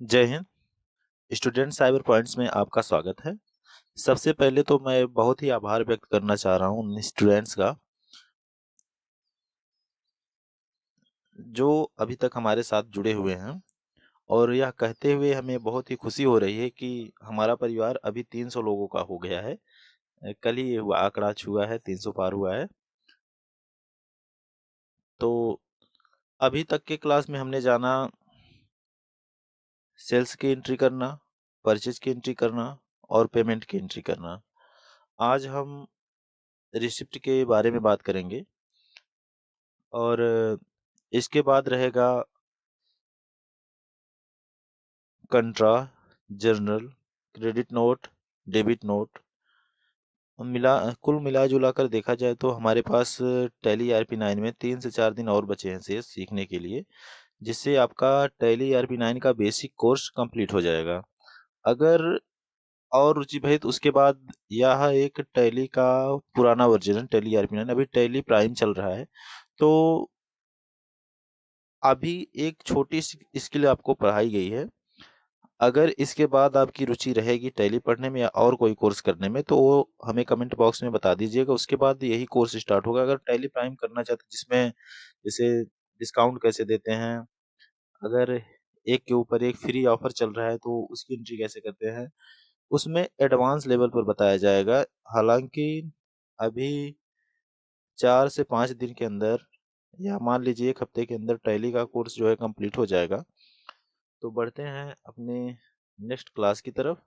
जय Hind. Student cyber points में आपका स्वागत है। सबसे पहले तो मैं बहुत ही आभार व्यक्त करना चाह रहा हूँ उन स्टूडेंट्स का जो अभी तक हमारे साथ जुड़े हुए हैं, और यह कहते हुए हमें बहुत ही खुशी हो रही है कि हमारा परिवार अभी 300 लोगों का हो गया है। कल ही ये हुआ, आंकड़ा छुआ है, 300 पार हुआ है। तो अभी तक के क्लास में हमने जाना सेल्स की एंट्री करना, परचेज की एंट्री करना और पेमेंट की एंट्री करना। आज हम रिसिप्ट के बारे में बात करेंगे और इसके बाद रहेगा contra, journal, credit note, debit note. कुल मिला जुला कर देखा जाए तो हमारे पास टैली ERP9 में 3 से 4 दिन और बचे हैं शेष सीखने के लिए, जिससे आपका टैली ERP9 का बेसिक कोर्स कंप्लीट हो जाएगा। अगर और रुचि भई तो उसके बाद यह एक टैली का पुराना वर्जन है, टैली ERP9 अभी टैली प्राइम चल रहा है। तो अभी एक छोटी सी स्किल आपको पढ़ाई गई है। अगर इसके बाद आपकी रुचि रहेगी टैली पढ़ने में या और कोई कोर्स करने में, तो वो हमें कमेंट बॉक्स में बता दीजिएगा। उसके बाद यही कोर्स स्टार्ट होगा। अगर टैली प्राइम करना चाहते हैं, जिसमें जैसे डिस्काउंट कैसे देते हैं, अगर एक के ऊपर एक फ्री ऑफर चल रहा है तो उसकी एंट्री कैसे करते हैं, उसमें एडवांस लेवल पर बताया जाएगा। हालांकि अभी 4 से 5 दिन के अंदर या मान लीजिए 1 हफ्ते के अंदर टैली का कोर्स जो है कंप्लीट हो जाएगा। तो बढ़ते हैं अपने नेक्स्ट क्लास की तरफ।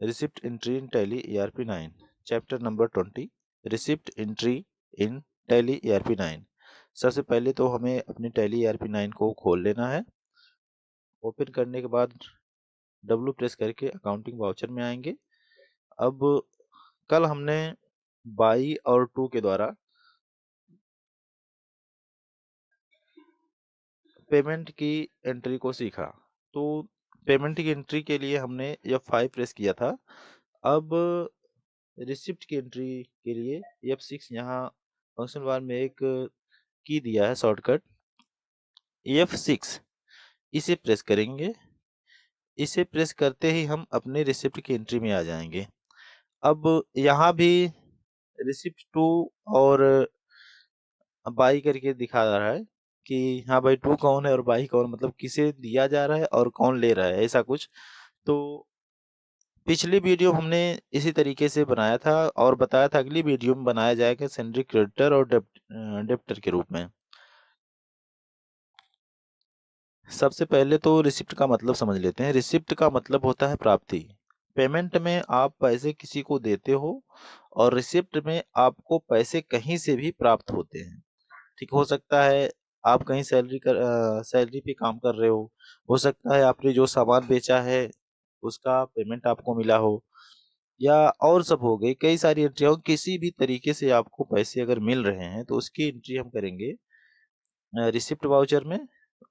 Receipt entry in tally ERP9, chapter number 20, receipt entry in tally ERP9। सबसे पहले तो हमें अपनी टैली ERP9 को खोल लेना है। ओपन करने के बाद डब्लू प्रेस करके अकाउंटिंग वाउचर में आएंगे। अब कल हमने बाई और टू के द्वारा पेमेंट की एंट्री को सीखा। तो पेमेंट की एंट्री के लिए हमने F5 प्रेस किया था। अब रिसिप्ट की एंट्री के लिए F6 यहाँ फंक्शन बार में एक की दिया है शॉर्टकट F6, इसे प्रेस करेंगे। इसे प्रेस करते ही हम अपने रिसिप्ट की एंट्री में आ जाएंगे। अब यहाँ भी रिसिप्ट टू और बाई करके दिखा रहा है कि हाँ भाई टू कौन है और बाई कौन, मतलब किसे दिया जा रहा है और कौन ले रहा है, ऐसा कुछ। तो पिछली वीडियो हमने इसी तरीके से बनाया था और बताया था अगली वीडियो में बनाया जाएगा सेंड्री क्रेडिटर और डेप्टर के रूप में। सबसे पहले तो रिसिप्ट का मतलब समझ लेते हैं। रिसिप्ट का मतलब होता है प्राप्ति। पेमेंट में आप पैसे किसी को देते हो और रिसिप्ट में आपको पैसे कहीं से भी प्राप्त होते हैं। ठीक, हो सकता है आप कहीं सैलरी पे काम कर रहे हो सकता है आपने जो सामान बेचा है उसका पेमेंट आपको मिला हो, या और सब हो गई कई सारी एंट्री हो। किसी भी तरीके से आपको पैसे अगर मिल रहे हैं तो उसकी एंट्री हम करेंगे रिसिप्ट वाउचर में।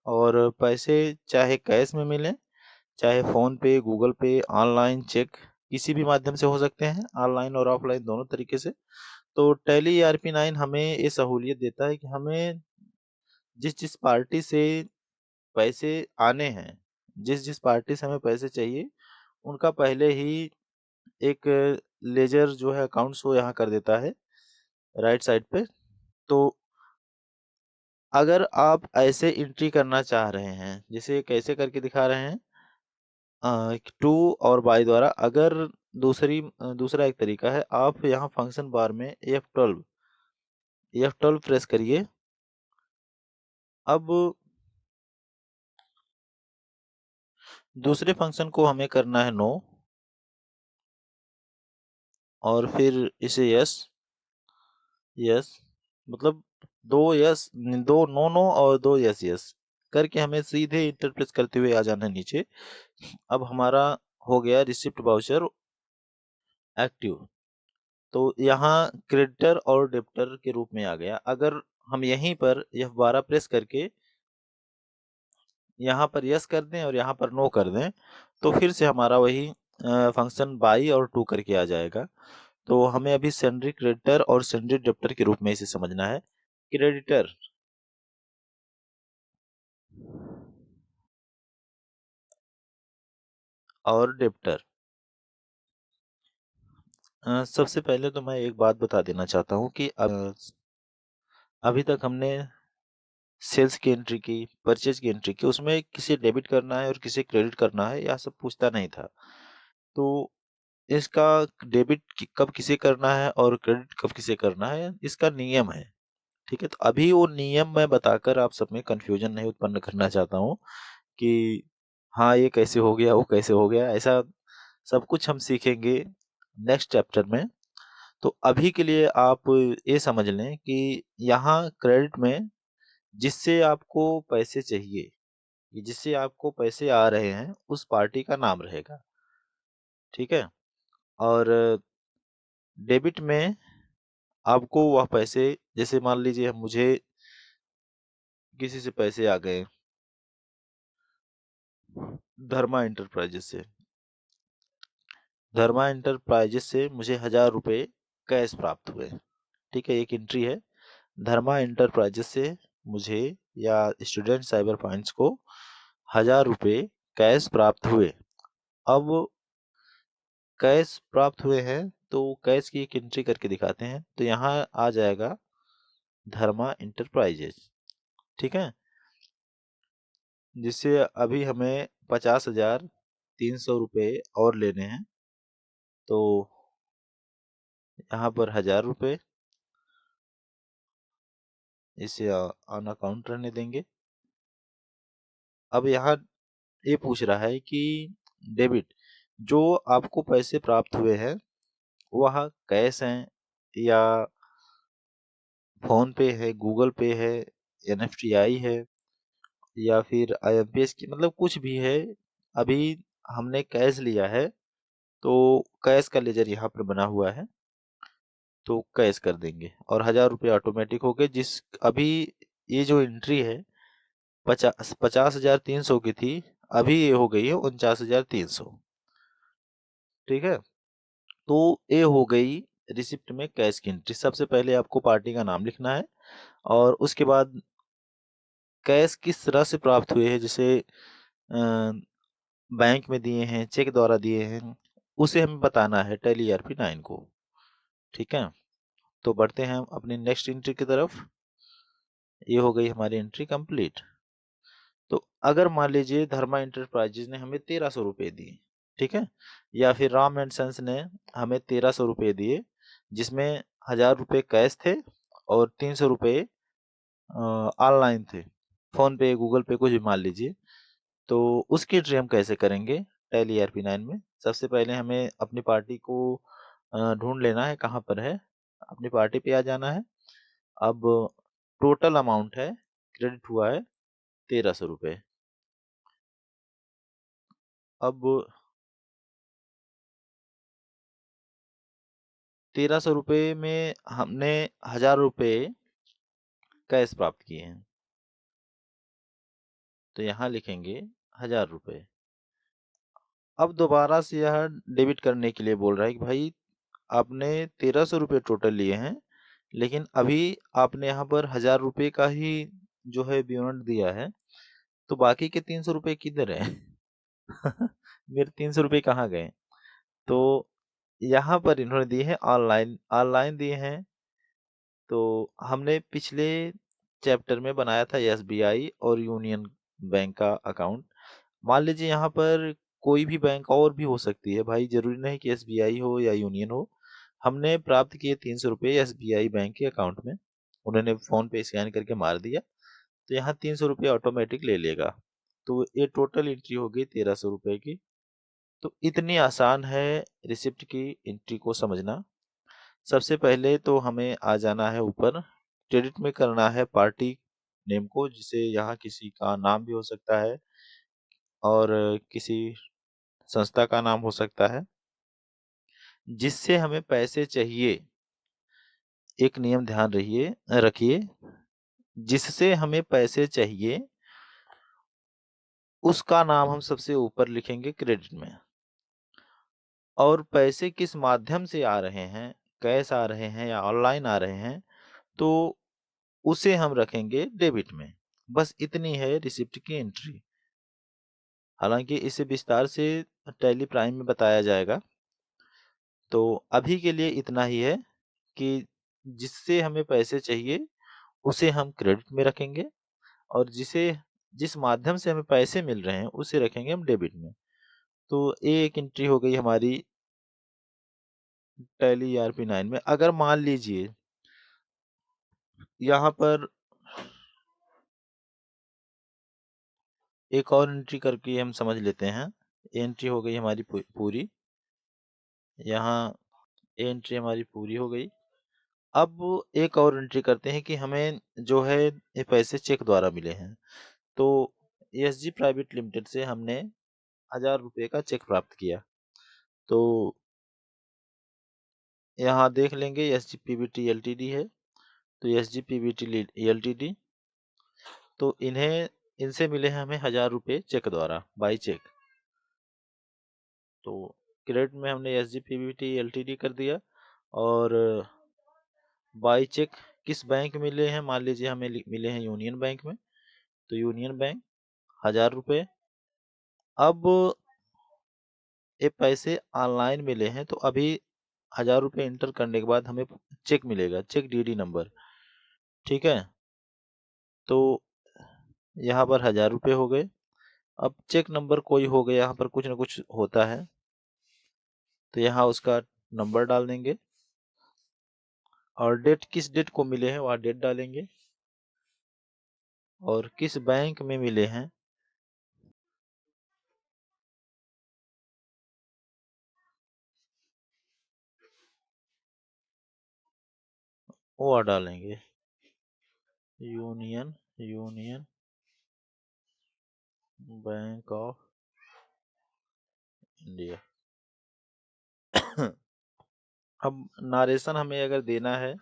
और पैसे चाहे कैश में मिलें, चाहे फोन पे, गूगल पे, ऑनलाइन चेक, किसी भी माध्यम से हो सकते हैं, ऑनलाइन और ऑफलाइन दोनों तरीके से। तो टैली ERP9 हमें ये सहूलियत देता है कि हमें जिस जिस पार्टी से पैसे आने हैं, जिस जिस पार्टी से हमें पैसे चाहिए, उनका पहले ही एक लेजर जो है अकाउंट शो यहाँ कर देता है राइट साइड पे। तो अगर आप ऐसे एंट्री करना चाह रहे हैं, जैसे कैसे करके दिखा रहे हैं टू और बाई द्वारा, अगर दूसरा एक तरीका है, आप यहाँ फंक्शन बार में F12 प्रेस करिए। अब दूसरे फंक्शन को हमें करना है नो, और फिर इसे यस यस, मतलब दो यस, दो नो नो और दो यस यस करके हमें सीधे इंटरप्रेस करते हुए आ जाना है नीचे। अब हमारा हो गया रिसिप्ट वाउचर एक्टिव। तो यहाँ क्रेडिटर और डेबिटर के रूप में आ गया। अगर हम यहीं पर F12 प्रेस करके यहाँ पर यस कर दें और यहाँ पर नो कर दें, तो फिर से हमारा वही फंक्शन बाई और टू करके आ जाएगा। तो हमें अभी सेंड्री क्रेडिटर और सेंड्री डेबिटर के रूप में इसे समझना है। क्रेडिटर और डेप्टर। सबसे पहले तो मैं एक बात बता देना चाहता हूँ कि अभी तक हमने सेल्स की एंट्री की, परचेज की एंट्री की, उसमें किसे डेबिट करना है और किसे क्रेडिट करना है यह सब पूछता नहीं था। तो इसका डेबिट कब किसे करना है और क्रेडिट कब किसे करना है, इसका नियम है। ठीक है, तो अभी वो नियम मैं बताकर आप सब में कंफ्यूजन नहीं उत्पन्न करना चाहता हूँ कि हाँ ये कैसे हो गया वो कैसे हो गया, ऐसा सब कुछ हम सीखेंगे नेक्स्ट चैप्टर में। तो अभी के लिए आप ये समझ लें कि यहाँ क्रेडिट में जिससे आपको पैसे चाहिए, ये जिससे आपको पैसे आ रहे हैं उस पार्टी का नाम रहेगा। ठीक है, और डेबिट में आपको वह पैसे, जैसे मान लीजिए मुझे किसी से पैसे आ गए धर्मा इंटरप्राइजेस से, धर्मा इंटरप्राइजेस से मुझे 1000 रुपये कैश प्राप्त हुए। ठीक है, एक एंट्री है, धर्मा इंटरप्राइजेस से मुझे या स्टूडेंट साइबर फाइनेंस को 1000 रुपये कैश प्राप्त हुए। अब कैश प्राप्त हुए हैं तो कैश की एक एंट्री करके दिखाते हैं, तो यहाँ आ जाएगा धर्मा इंटरप्राइजेज। ठीक है, जिससे अभी हमें 50,300 रुपये और लेने हैं, तो यहाँ पर 1000 रुपये इसे ऑन अकाउंट रहने देंगे। अब यहाँ ये पूछ रहा है कि डेबिट, जो आपको पैसे प्राप्त हुए हैं वह कैश हैं या फोन पे है, गूगल पे है, एनएफटीआई है, या फिर आईएमपीएस की, मतलब कुछ भी है। अभी हमने कैश लिया है तो कैश का लेजर यहाँ पर बना हुआ है, तो कैश कर देंगे और 1000 रुपये ऑटोमेटिक हो गए। जिस अभी ये जो एंट्री है 50,300 की थी, अभी ये हो गई है 49,300। ठीक है, तो ये हो गई रिसिप्ट में कैश की एंट्री। सबसे पहले आपको पार्टी का नाम लिखना है और उसके बाद कैश किस तरह से प्राप्त हुए हैं, जैसे बैंक में दिए हैं, चेक द्वारा दिए हैं, उसे हमें बताना है टैली ERP9 को। ठीक है, तो बढ़ते हैं हम अपनी नेक्स्ट एंट्री की तरफ। ये हो गई हमारी एंट्री कंप्लीट। तो अगर मान लीजिए धर्मा इंटरप्राइजेज ने हमें 1300 रुपये दिए, ठीक है, या फिर राम एंड सन्स ने हमें 1300 रुपये दिए, जिसमें 1000 रुपये कैश थे और 300 रुपये ऑनलाइन थे, फोन पे गूगल पे कुछ भी मान लीजिए। तो उसकी एंट्री हम कैसे करेंगे टैली ERP9 में? सबसे पहले हमें अपनी पार्टी को ढूंढ लेना है कहाँ पर है, अपनी पार्टी पे आ जाना है। अब टोटल अमाउंट है, क्रेडिट हुआ है 1300 रुपये। अब 1300 रुपये में हमने 1000 रुपये कैश प्राप्त किए हैं, तो यहाँ लिखेंगे 1000 रुपये। अब दोबारा से यह डेबिट करने के लिए बोल रहा है कि भाई आपने 1300 रुपये टोटल लिए हैं, लेकिन अभी आपने यहाँ पर 1000 रुपये का ही जो है विवरण दिया है, तो बाकी के 300 रुपये किधर है? मेरे 300 रुपये कहाँ गए? तो यहाँ पर इन्होंने दिए हैं ऑनलाइन, ऑनलाइन दिए हैं। तो हमने पिछले चैप्टर में बनाया था SBI और यूनियन बैंक का अकाउंट। मान लीजिए यहाँ पर कोई भी बैंक और भी हो सकती है भाई, जरूरी नहीं कि SBI हो या यूनियन हो। हमने प्राप्त किए 300 रुपये SBI बैंक के अकाउंट में, उन्होंने फोन पे स्कैन करके मार दिया, तो यहाँ 300 रुपये ऑटोमेटिक ले लेगा। तो ये टोटल एंट्री हो गई 1300 रुपये की। तो इतनी आसान है रिसिप्ट की एंट्री को समझना। सबसे पहले तो हमें आ जाना है ऊपर, क्रेडिट में करना है पार्टी नेम को, जिसे यहाँ किसी का नाम भी हो सकता है और किसी संस्था का नाम हो सकता है, जिससे हमें पैसे चाहिए। एक नियम ध्यान रहिए रखिए, जिससे हमें पैसे चाहिए उसका नाम हम सबसे ऊपर लिखेंगे क्रेडिट में, और पैसे किस माध्यम से आ रहे हैं, कैश आ रहे हैं या ऑनलाइन आ रहे हैं, तो उसे हम रखेंगे डेबिट में। बस इतनी है रिसिप्ट की एंट्री। हालांकि इसे विस्तार से टैली प्राइम में बताया जाएगा। तो अभी के लिए इतना ही है कि जिससे हमें पैसे चाहिए उसे हम क्रेडिट में रखेंगे, और जिस माध्यम से हमें पैसे मिल रहे हैं उसे रखेंगे हम डेबिट में। तो ये एक एंट्री हो गई हमारी टैली ERP9 में। अगर मान लीजिए यहाँ पर एक और एंट्री करके हम समझ लेते हैं। एंट्री हो गई हमारी पूरी, यहाँ एंट्री हमारी पूरी हो गई। अब एक और एंट्री करते हैं कि हमें जो है ये पैसे चेक द्वारा मिले हैं। तो ESG प्राइवेट लिमिटेड से हमने 1000 रुपये का चेक प्राप्त किया। तो यहाँ देख लेंगे SGPBT LTD है, तो SGPBT LTD, तो इनसे मिले हैं हमें 1000 रुपये चेक द्वारा, बाई चेक। तो क्रेडिट में हमने SGPBT LTD कर दिया, और बाई चेक किस बैंक में मिले हैं, मान लीजिए हमें मिले हैं यूनियन बैंक में, तो यूनियन बैंक 1000 रुपये। अब ये पैसे ऑनलाइन मिले हैं, तो अभी 1000 रुपये इंटर करने के बाद हमें चेक मिलेगा, चेक DD नंबर। ठीक है, तो यहाँ पर 1000 रुपये हो गए। अब चेक नंबर कोई हो गया, यहाँ पर कुछ ना कुछ होता है, तो यहाँ उसका नंबर डाल देंगे, और डेट किस डेट को मिले हैं वह डेट डालेंगे, और किस बैंक में मिले हैं वो डालेंगे। Union union bank of India. अब नारेशन हमें अगर देना है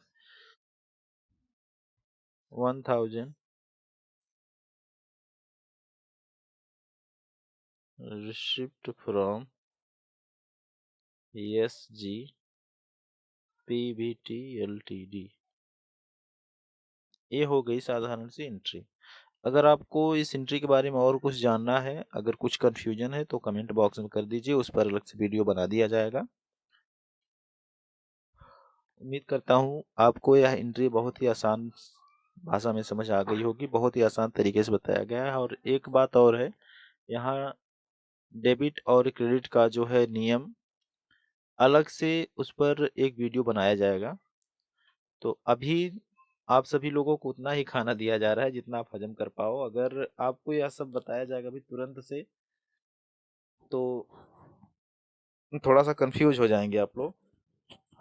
1000 रिसिप्ट फ्रॉम SGPBT LTD, ये हो गई साधारण सी एंट्री। अगर आपको इस एंट्री के बारे में और कुछ जानना है, अगर कुछ कंफ्यूजन है, तो कमेंट बॉक्स में कर दीजिए, उस पर अलग से वीडियो बना दिया जाएगा। उम्मीद करता हूँ आपको यह एंट्री बहुत ही आसान भाषा में समझ आ गई होगी, बहुत ही आसान तरीके से बताया गया है। और एक बात और है, यहाँ डेबिट और क्रेडिट का जो है नियम अलग से उस पर एक वीडियो बनाया जाएगा। तो अभी आप सभी लोगों को उतना ही खाना दिया जा रहा है जितना आप हजम कर पाओ। अगर आपको यह सब बताया जाएगा अभी तुरंत से, तो थोड़ा सा कंफ्यूज हो जाएंगे आप लोग।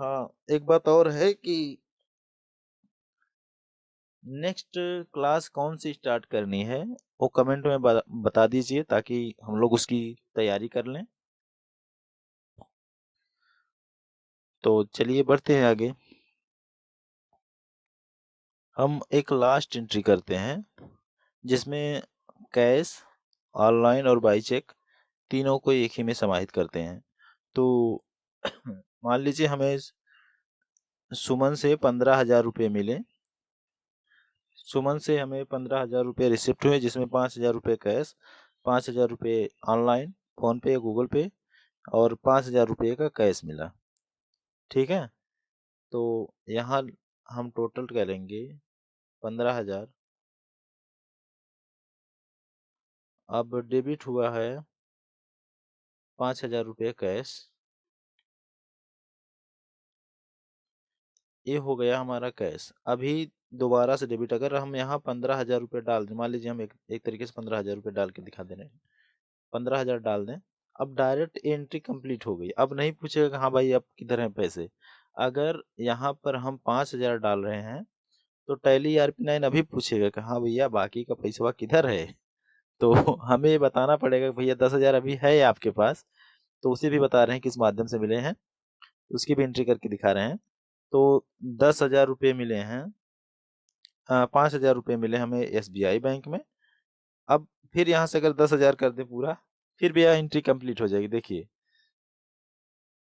हाँ, एक बात और है कि नेक्स्ट क्लास कौन सी स्टार्ट करनी है वो कमेंट में बता दीजिए, ताकि हम लोग उसकी तैयारी कर लें। तो चलिए बढ़ते हैं आगे। हम एक लास्ट एंट्री करते हैं जिसमें कैश, ऑनलाइन और बाई चेक तीनों को एक ही में समाहित करते हैं। तो मान लीजिए हमें सुमन से 15,000 रुपये मिले। सुमन से हमें 15,000 रुपये रिसिप्ट हुए, जिसमें 5,000 रुपये कैश, 5,000 रुपये ऑनलाइन फोन पे गूगल पे, और 5,000 रुपये का कैश मिला। ठीक है, तो यहाँ हम टोटल करेंगे 15,000। अब डेबिट हुआ है 5,000 रुपये कैश, ये हो गया हमारा कैश। अभी दोबारा से डेबिट, अगर हम यहाँ 15,000 रुपये डाल दें, मान लीजिए हम एक तरीके से 15,000 रुपये डाल के दिखा दे रहे हैं, 15,000 डाल दें। अब डायरेक्ट एंट्री कंप्लीट हो गई, अब नहीं पूछेगा कि हाँ भाई अब किधर हैं पैसे। अगर यहाँ पर हम 5,000 डाल रहे हैं, तो टैली ERP9 अभी पूछेगा कि हाँ भैया बाकी का पैसा किधर है। तो हमें ये बताना पड़ेगा कि भैया 10,000 अभी है आपके पास, तो उसे भी बता रहे हैं किस माध्यम से मिले हैं, उसकी भी एंट्री करके दिखा रहे हैं। तो 10,000 रुपये मिले हैं, 5,000 रुपये मिले हमें SBI बैंक में। अब फिर यहाँ से अगर 10,000 कर दे पूरा, फिर भी यह एंट्री कंप्लीट हो जाएगी। देखिए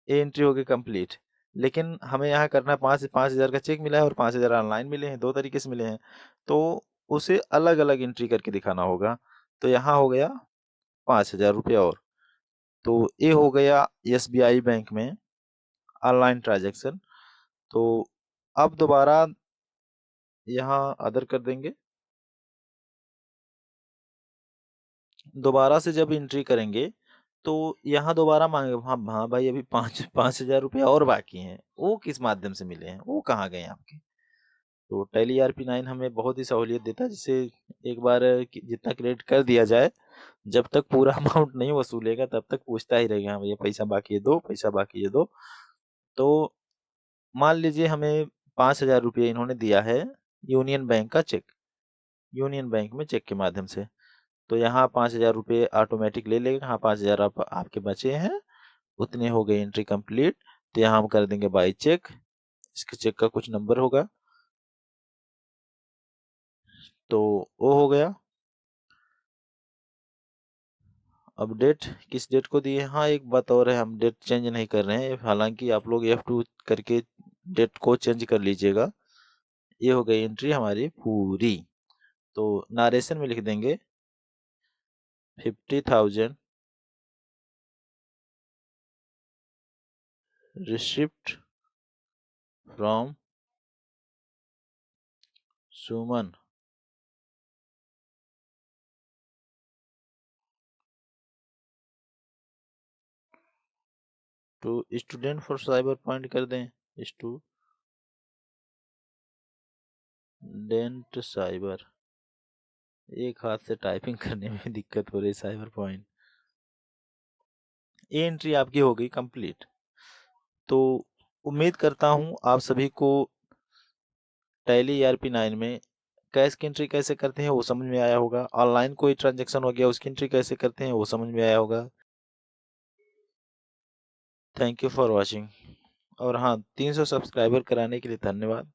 ये एंट्री हो गई कंप्लीट, लेकिन हमें यहाँ करना है 5,000 का चेक मिला है और 5,000 ऑनलाइन मिले हैं, दो तरीके से मिले हैं, तो उसे अलग अलग एंट्री करके दिखाना होगा। तो यहाँ हो गया ₹5000 और। तो ये हो गया एसबीआई बैंक में ऑनलाइन ट्रांजैक्शन। तो अब दोबारा यहाँ अदर कर देंगे। दोबारा से जब एंट्री करेंगे तो यहाँ दोबारा मांगे, हाँ हाँ भाई अभी 5,000 रुपये और बाकी हैं, वो किस माध्यम से मिले हैं, वो कहाँ गए आपके। तो टैली ERP9 हमें बहुत ही सहूलियत देता है, जिससे एक बार जितना क्रेडिट कर दिया जाए, जब तक पूरा अमाउंट नहीं वसूलेगा तब तक पूछता ही रहेगा, हाँ भैया पैसा बाकी है दो, पैसा बाकी है दो। तो मान लीजिए हमें 5,000 रुपये इन्होंने दिया है यूनियन बैंक का चेक, यूनियन बैंक में चेक के माध्यम से। तो यहाँ 5,000 रुपये ऑटोमेटिक ले लेगा, हाँ 5,000 आपके बचे हैं, उतने हो गए, एंट्री कंप्लीट। तो यहाँ हम कर देंगे बाई चेक, इसके चेक का कुछ नंबर होगा, तो वो हो गया। अब डेट किस डेट को दिए, हाँ एक बात और है, हम डेट चेंज नहीं कर रहे हैं, हालांकि आप लोग F2 करके डेट को चेंज कर लीजिएगा। ये हो गई एंट्री हमारी पूरी। तो नारेशन में लिख देंगे 50,000 receipt from Suman to student for cyber point कर दें, स्टूडेंट साइबर। एक हाथ से टाइपिंग करने में दिक्कत हो रही, साइबर पॉइंट। ये एंट्री आपकी हो गई कंप्लीट। तो उम्मीद करता हूँ आप सभी को टैली ERP9 में कैश की एंट्री कैसे करते हैं वो समझ में आया होगा, ऑनलाइन कोई ट्रांजैक्शन हो गया उसकी एंट्री कैसे करते हैं वो समझ में आया होगा। Thank you for watching. और हाँ, 300 सब्सक्राइबर कराने के लिए धन्यवाद।